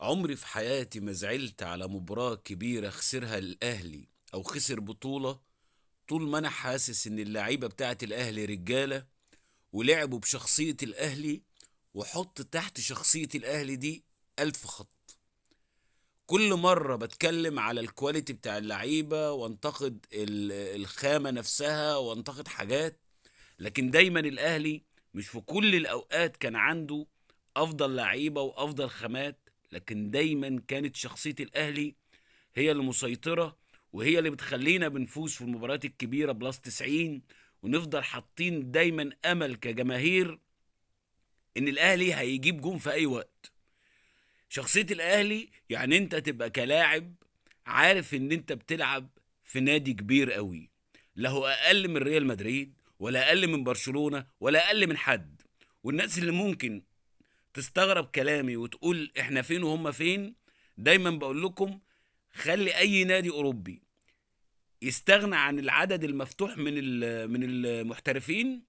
عمري في حياتي ما زعلت على مباراة كبيرة خسرها الأهلي أو خسر بطولة. طول ما أنا حاسس إن اللعيبة بتاعت الأهلي رجالة ولعبوا بشخصية الأهلي، وحط تحت شخصية الأهلي دي 1000 خط. كل مرة بتكلم على الكواليتي بتاع اللعيبة وانتقد الخامة نفسها وانتقد حاجات، لكن دايما الأهلي مش في كل الأوقات كان عنده أفضل لعيبة وأفضل خامات، لكن دايما كانت شخصية الأهلي هي اللي مسيطرة، وهي اللي بتخلينا بنفوز في المباريات الكبيرة بلس 90، ونفضل حاطين دايما أمل كجماهير إن الأهلي هيجيب جون في أي وقت. شخصية الأهلي يعني أنت تبقى كلاعب عارف إن أنت بتلعب في نادي كبير قوي، لا هو أقل من ريال مدريد ولا أقل من برشلونة ولا أقل من حد. والناس اللي ممكن تستغرب كلامي وتقول إحنا فين وهم فين، دايما بقول لكم خلي أي نادي أوروبي يستغنى عن العدد المفتوح من المحترفين،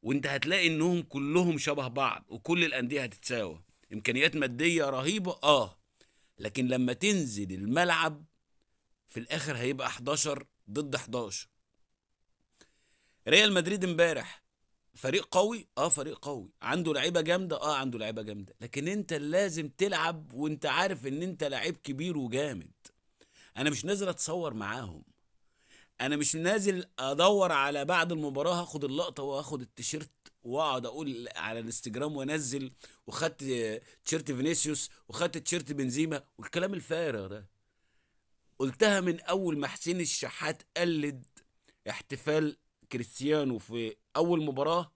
وانت هتلاقي انهم كلهم شبه بعض وكل الانديه هتتساوى. امكانيات ماديه رهيبه، لكن لما تنزل الملعب في الاخر هيبقى 11 ضد 11. ريال مدريد امبارح فريق قوي، فريق قوي عنده لعيبه جامده، عنده لعيبه جامده، لكن انت لازم تلعب وانت عارف ان انت لعيب كبير وجامد. انا مش نازل اتصور معاهم، انا مش نازل ادور على بعد المباراه هاخد اللقطه واخد التيشيرت واقعد اقول على الانستجرام وانزل وخدت تيشيرت فينيسيوس وخدت تيشيرت بنزيما والكلام الفارغ ده. قلتها من اول ما حسين الشحات قلد احتفال كريستيانو في اول مباراه،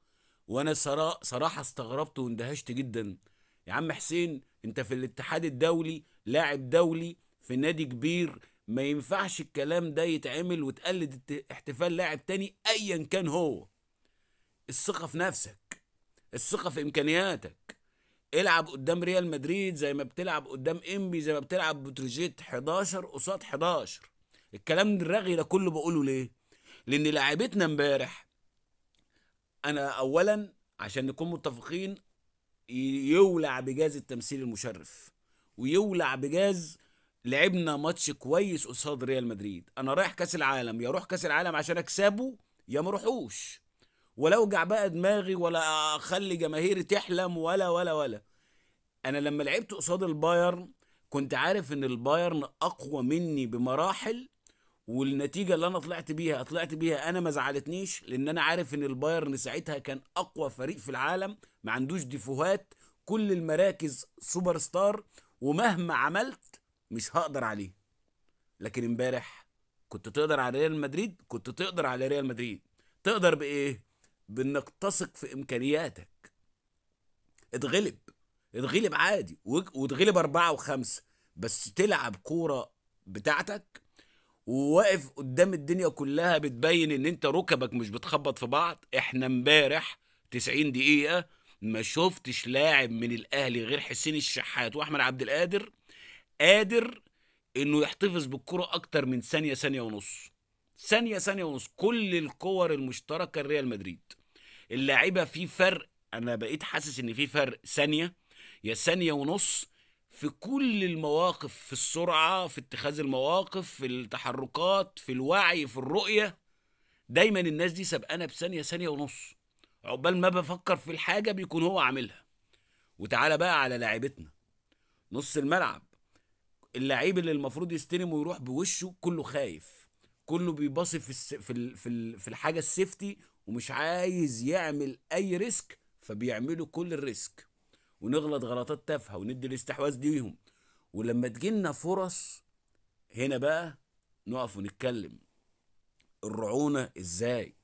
وانا صراحه استغربت واندهشت جدا. يا عم حسين، انت في الاتحاد الدولي لاعب دولي في نادي كبير، ما ينفعش الكلام ده يتعمل وتقلد احتفال لاعب تاني ايا كان هو. الثقه في نفسك، الثقه في امكانياتك. العب قدام ريال مدريد زي ما بتلعب قدام انبي، زي ما بتلعب بتروجيت 11 قصاد 11. الكلام الرغي ده كله بقوله ليه؟ لان لاعبتنا امبارح، انا اولا عشان نكون متفقين، يولع بجاز التمثيل المشرف ويولع بجاز لعبنا ماتش كويس قصاد ريال مدريد. انا رايح كاس العالم، يا اروح كاس العالم عشان اكسبه يا ما اروحوش، ولا اوجع بقى دماغي ولا اخلي جماهيري تحلم ولا. انا لما لعبت قصاد البايرن كنت عارف ان البايرن اقوى مني بمراحل، والنتيجه اللي انا طلعت بيها انا ما زعلتنيش، لان انا عارف ان البايرن ساعتها كان اقوى فريق في العالم، ما عندوش ديفوهات، كل المراكز سوبر ستار، ومهما عملت مش هقدر عليه. لكن امبارح كنت تقدر على ريال مدريد، كنت تقدر على ريال مدريد. تقدر بايه؟ بانك تثق في امكانياتك. اتغلب، اتغلب عادي واتغلب 4 و5، بس تلعب كورة بتاعتك وواقف قدام الدنيا كلها بتبين ان انت ركبك مش بتخبط في بعض. احنا امبارح 90 دقيقة ما شفتش لاعب من الاهلي غير حسين الشحات واحمد عبد القادر قادر انه يحتفظ بالكرة اكتر من ثانية، ثانية ونص، ثانية، ثانية ونص. كل الكور المشتركة لريال مدريد اللاعيبه في فرق، انا بقيت حاسس ان في فرق ثانيه يا ثانيه ونص في كل المواقف، في السرعه، في اتخاذ المواقف، في التحركات، في الوعي، في الرؤيه. دايما الناس دي سبقانه بثانيه، ثانيه ونص. عقبال ما بفكر في الحاجه بيكون هو عاملها. وتعالى بقى على لاعيبتنا نص الملعب. اللعيب اللي المفروض يستلم ويروح بوشه كله خايف، كله بيباصي في الحاجه السيفتي، ومش عايز يعمل اي ريسك، فبيعملوا كل الريسك ونغلط غلطات تافهه وندي الاستحواذ ليهم. ولما تجيلنا فرص هنا بقى نقف ونتكلم الرعونه ازاي.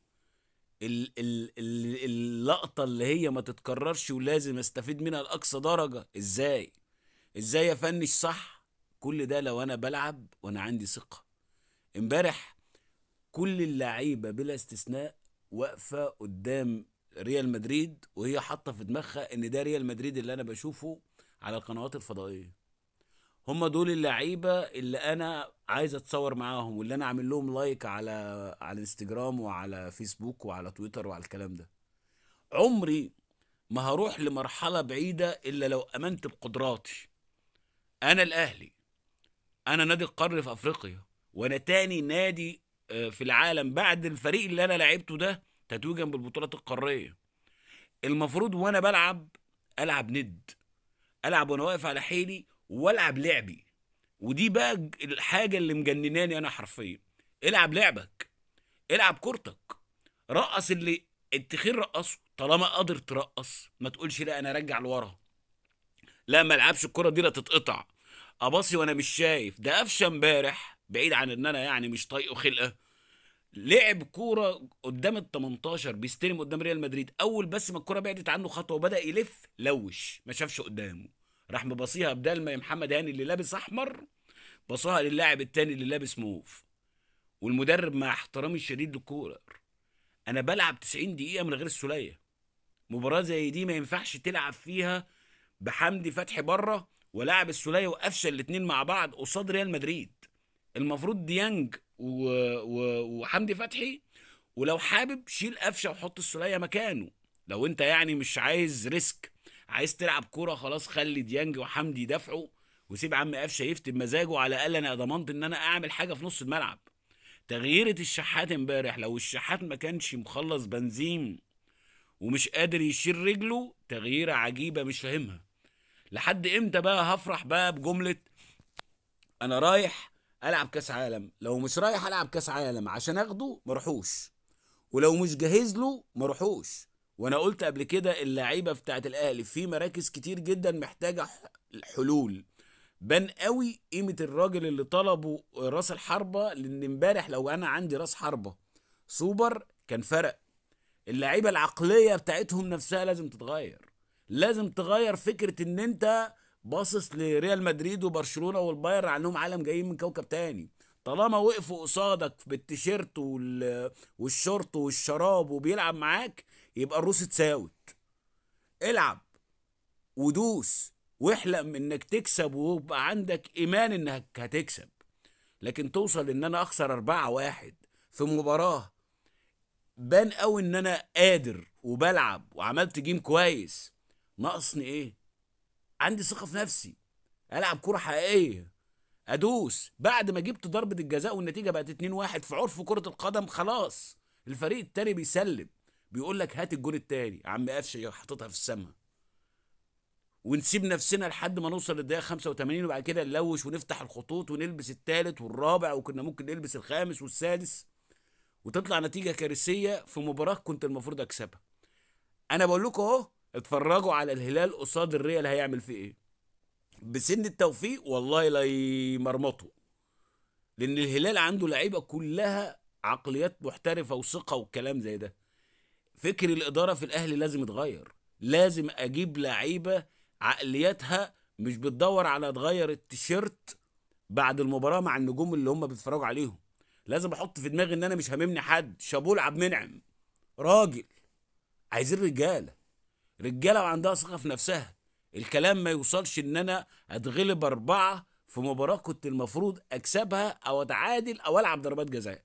اللقطه اللي هي ما تتكررش ولازم استفيد منها لاقصى درجه، ازاي افنش صح. كل ده لو انا بلعب وانا عندي ثقة. امبارح كل اللعيبة بلا استثناء واقفة قدام ريال مدريد وهي حاطة في دماغها ان ده ريال مدريد اللي انا بشوفه على القنوات الفضائية. هم دول اللعيبة اللي انا عايز اتصور معاهم واللي انا عامل لهم لايك على الانستجرام وعلى فيسبوك وعلى تويتر وعلى الكلام ده. عمري ما هروح لمرحلة بعيدة الا لو امنت بقدراتي. انا الاهلي، انا نادي القرن في افريقيا، وانا تاني نادي في العالم بعد الفريق اللي انا لعبته ده تتويجا بالبطولات القاريه. المفروض وانا بلعب العب ند، العب وانا واقف على حيلي والعب لعبي. ودي بقى الحاجه اللي مجنناني انا حرفيا. العب لعبك، العب كورتك، رقص اللي التخير رقصه طالما قادر ترقص. ما تقولش لا انا ارجع لورا، لا ما العبش الكره دي لا تتقطع، اباصي وانا مش شايف. ده قفشه امبارح بعيد عن ان انا يعني مش طايقه خلقه، لعب كوره قدام ال 18 بيستلم قدام ريال مدريد، اول بس ما الكوره بعدت عنه خطوه وبدا يلف لوش ما شافش قدامه، راح مباصيها بدل ما محمد هاني اللي لابس احمر بصاها للاعب التاني اللي لابس موف. والمدرب مع احترامي الشديد للكوره، انا بلعب 90 دقيقه من غير السوليه. مباراه زي دي ما ينفعش تلعب فيها بحمدي فتحي بره ولاعب السوليه وقفشه الاتنين مع بعض قصاد ريال مدريد. المفروض ديانج وحمدي فتحي، ولو حابب شيل قفشه وحط السوليه مكانه. لو انت يعني مش عايز ريسك، عايز تلعب كوره، خلاص خلي ديانج وحمدي يدافعوا وسيب عم قفشه يفتي بمزاجه، على الاقل انا ضمنت ان انا اعمل حاجه في نص الملعب. تغييرة الشحات امبارح، لو الشحات ما كانش مخلص بنزين ومش قادر يشيل رجله، تغييرة عجيبة مش فاهمها. لحد امتى بقى هفرح بقى بجملة انا رايح العب كاس عالم؟ لو مش رايح العب كاس عالم عشان اخده مروحوش، ولو مش جاهز له مروحوش. وانا قلت قبل كده اللعيبة بتاعت الاهلي في مراكز كتير جدا محتاجة حلول. بان قوي قيمة الراجل اللي طلبه راس الحربة، لان امبارح لو انا عندي راس حربة سوبر كان فرق. اللعيبه العقليه بتاعتهم نفسها لازم تتغير، لازم تغير فكره ان انت باصص لريال مدريد وبرشلونه والبايرن عنهم عالم جايين من كوكب تاني. طالما وقفوا قصادك بالتيشيرت والشورت والشراب وبيلعب معاك، يبقى الروس اتساوت. العب ودوس واحلم انك تكسب ويبقى عندك ايمان انك هتكسب. لكن توصل ان انا اخسر 4-1 في مباراة بان قوي ان انا قادر وبلعب وعملت جيم كويس، ناقصني ايه؟ عندي ثقة في نفسي، العب كرة حقيقية، ادوس. بعد ما جبت ضربة الجزاء والنتيجة بقت 2-1 في عرف كرة القدم، خلاص الفريق التاني بيسلم، بيقول لك هات الجون التاني. عم قفشه حاططها في السما، ونسيب نفسنا لحد ما نوصل للدقيقة 85، وبعد كده نلوش ونفتح الخطوط ونلبس التالت والرابع، وكنا ممكن نلبس الخامس والسادس، وتطلع نتيجة كارثية في مباراة كنت المفروض اكسبها. انا بقول لكم اهو، اتفرجوا على الهلال قصاد الريال هيعمل فيه ايه. بسن التوفيق والله لا يمرمطوا، لان الهلال عنده لعيبه كلها عقليات محترفه وثقه والكلام زي ده. فكر الاداره في الاهلي لازم يتغير، لازم اجيب لعيبه عقلياتها مش بتدور على تغير التيشيرت بعد المباراه مع النجوم اللي هم بيتفرجوا عليهم. لازم احط في دماغي ان انا مش هممني حد. شابول عبد المنعم راجل، عايزين رجاله، رجاله وعندها ثقه في نفسها. الكلام ما يوصلش ان انا اتغلب 4 في مباراه كنت المفروض اكسبها او اتعادل او العب ضربات جزاء.